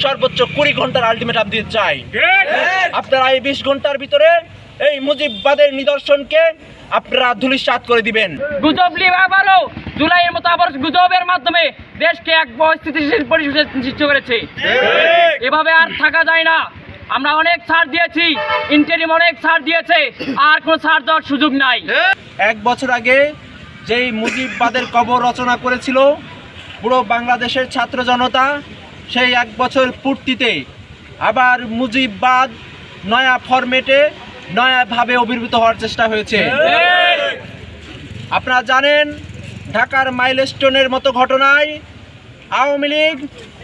সর্বোচ্চ 20 ঘন্টার আলটিমেটাম দিতে চাই। আপনারা এই 20 ঘন্টার ভিতরে এই মুজিববাদের নিদর্শনকে আপনারা ধূলিসাৎ করে দিবেন। গুজব নিয়ে আবারও জুলাইয়ের মতো আবার গুজবের মাধ্যমে দেশকে এক অস্থিতিশীল পরিবেশের সৃষ্টি করেছে। এভাবে আর থাকা যায় না। আমরা অনেক ছাড় দিয়েছি, ইন্টারিম অনেক ছাড় দিয়েছে, আর কোনো ছাড় দেওয়ার সুযোগ নাই। 1 বছর আগে যেই মুজিববাদের কবর রচনা করেছিল পুরো বাংলাদেশের ছাত্র জনতা, সেই 1 বছর পূর্তিতে আবার মুজিববাদ নয়া ফরম্যাটে নয়াভাবে আবির্ভূত হওয়ার চেষ্টা হয়েছে। আপনারা জানেন ঢাকার মাইলস্টোনের মতো ঘটনায় আওয়ামী লীগ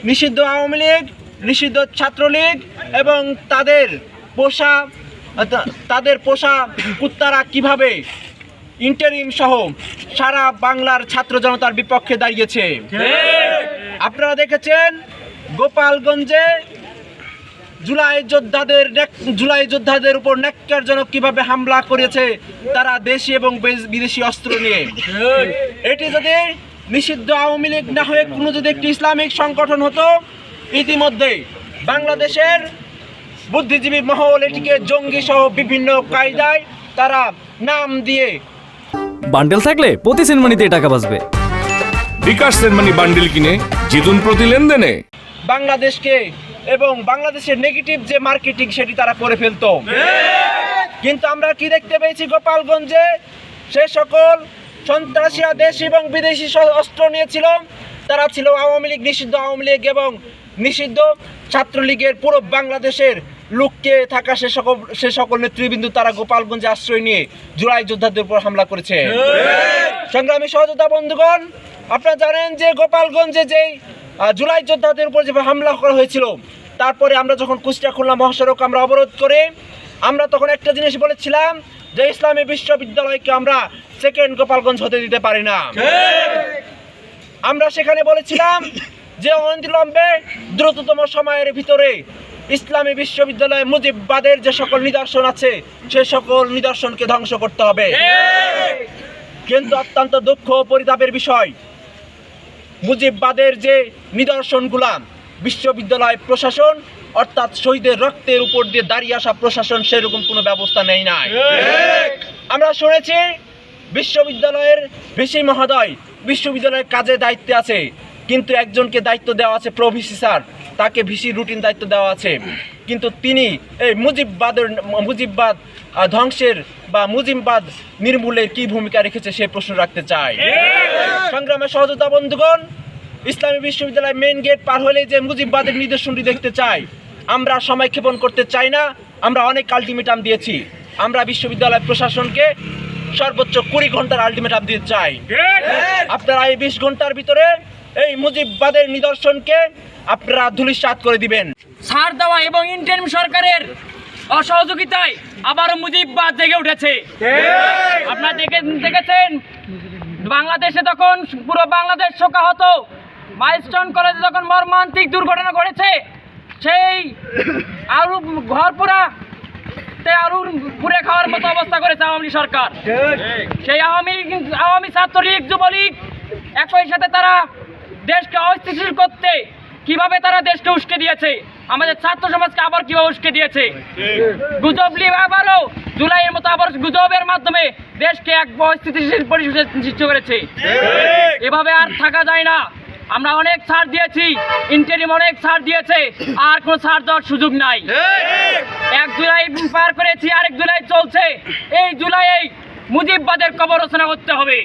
নিষিদ্ধ, আওয়ামী লীগ নিষিদ্ধ, ছাত্রলীগ এবং তাদের পোষা কুত্তারা কিভাবে ইন্টারিম সহ সারা বাংলার ছাত্র জনতার বিপক্ষে দাঁড়িয়েছে। আপনারা দেখেছেন গোপালগঞ্জে জুলাই যোদ্ধাদের উপর ন্যাক্কারজনক কিভাবে হামলা করেছে তারা দেশি এবং বিদেশি অস্ত্র নিয়ে। এটি যদি নিষিদ্ধ আওয়ামী লীগ না হয়ে কোনো যদি একটি ইসলামিক সংগঠন হতো, ইতিমধ্যে বাংলাদেশের বুদ্ধিজীবী মহল এটিকে জঙ্গি সহ বিভিন্ন কায়দায় তারা নাম দিয়ে। বান্ডেল থাকলে প্রতি সেনমানিতে টাকা বাঁচবে। বিকাশ সেনমানি বান্ডেল কিনে জিতুন প্রতি লেনদেনে। বাংলাদেশকে এবং বাংলাদেশের নেগেটিভ যে মার্কেটিং সেটি তারা করে ফেলতো। কিন্তু আমরা কি দেখতে পেয়েছি গোপালগঞ্জে সে সকল সন্ত্রাসীরা দেশি এবং বিদেশি অস্ত্র নিয়েছিল। তারা ছিল আওয়ামী লীগ, নিষিদ্ধ আওয়ামী লীগ এবং নিষিদ্ধ ছাত্রলীগের পুরো বাংলাদেশের লুকিয়ে থাকা সে সকল নেতৃবৃন্দ তারা গোপালগঞ্জে আশ্রয় নিয়ে জুলাই যোদ্ধাদের উপর হামলা করেছে। সংগ্রামী সহযোদ্ধা বন্ধুগণ, আপনারা জানেন যে গোপালগঞ্জে যেই জুলাই যোদ্ধাদের উপর যে হামলা করা হয়েছিল, তারপরে আমরা যখন কুষ্টিয়া খুলনা মহাসড়ক আমরা অবরোধ করে আমরা তখন একটা জিনিস বলেছিলাম যে ইসলামী বিশ্ববিদ্যালয়কে আমরা সেকেন্ড গোপালগঞ্জ হতে দিতে পারি না। আমরা সেখানে বলেছিলাম যে অনতিবিলম্বে দ্রুততম সময়ের ভিতরে ইসলামী বিশ্ববিদ্যালয়ে মুজিববাদের যে সকল নিদর্শন আছে সে সকল নিদর্শনকে ধ্বংস করতে হবে। কিন্তু অত্যন্ত দুঃখ ও পরিতাপের বিষয়, মুজিববাদের যে নিদর্শনগুলা বিশ্ববিদ্যালয় প্রশাসন অর্থাৎ শহীদের রক্তের উপর দিয়ে দাঁড়িয়ে আসা প্রশাসন সেরকম কোনো ব্যবস্থা নেই নাই। আমরা শুনেছি বিশ্ববিদ্যালয়ের ভিসি মহোদয় বিশ্ববিদ্যালয়ের কাজে দায়িত্বে আছে, কিন্তু একজনকে দায়িত্ব দেওয়া আছে প্রভিসি স্যার, তাকে ভিসি রুটিন দায়িত্ব দেওয়া আছে, কিন্তু তিনি এই মুজিববাদ ধ্বংসের বা মুজিববাদ নির্মূলের কি ভূমিকা রেখেছে সে প্রশ্ন রাখতে চাই। সংগ্রামের সহযোদ্ধা বন্ধুগণ, ইসলামী বিশ্ববিদ্যালয় মেইন গেট পার হলে যে মুজিববাদের নিদর্শনটি দেখতে চাই, আমরা সময় ক্ষেপণ করতে চাই না। আমরা অনেক আলটিমেটাম দিয়েছি। আমরা বিশ্ববিদ্যালয় প্রশাসনকে সর্বোচ্চ 20 ঘন্টার আলটিমেটাম দিতে চাই। আপনারা এই 20 ঘন্টার ভিতরে এই মুজিববাদের নিদর্শনকে আপনারা ধূলিসাৎ করে দিবেন। ছাড় দেওয়া এবং ইন্টারিম সরকারের অসহযোগিতায় আবারও মুজিববাদ জেগে উঠেছে। আপনারা দেখেছেন বাংলাদেশে তখন পুরো বাংলাদেশ শোকাহত, মাইলস্টোন কলেজে যখন মর্মান্তিক দুর্ঘটনা ঘটেছে, সেই আলু ঘর আলু পুড়ে খাওয়ার মতো অবস্থা করেছে আওয়ামী লীগ সরকার। সেই আওয়ামী ছাত্রলীগ যুবলীগ একই সাথে তারা দেশকে অস্থিতিশীল করতে কিভাবে তারা দেশকে উস্কে দিয়েছে, আমাদের ছাত্র সমাজকে আবার কিভাবে উস্কে দিয়েছে। গুজব নিয়ে আবারও জুলাইয়ের মতো আবার গুজবের মাধ্যমে দেশকে এক অস্থিতিশীল পরিবেশের সৃষ্টি করেছে। এভাবে আর থাকা যায় না। আমরা অনেক ছাড় দিয়েছি, ইন্টারিম অনেক ছাড় দিয়েছে, আর কোনো ছাড় দেওয়ার সুযোগ নাই। 1 জুলাই পার করেছি, আরেক জুলাই চলছে। এই জুলাই মুজিববাদের কবর রচনা করতে হবে।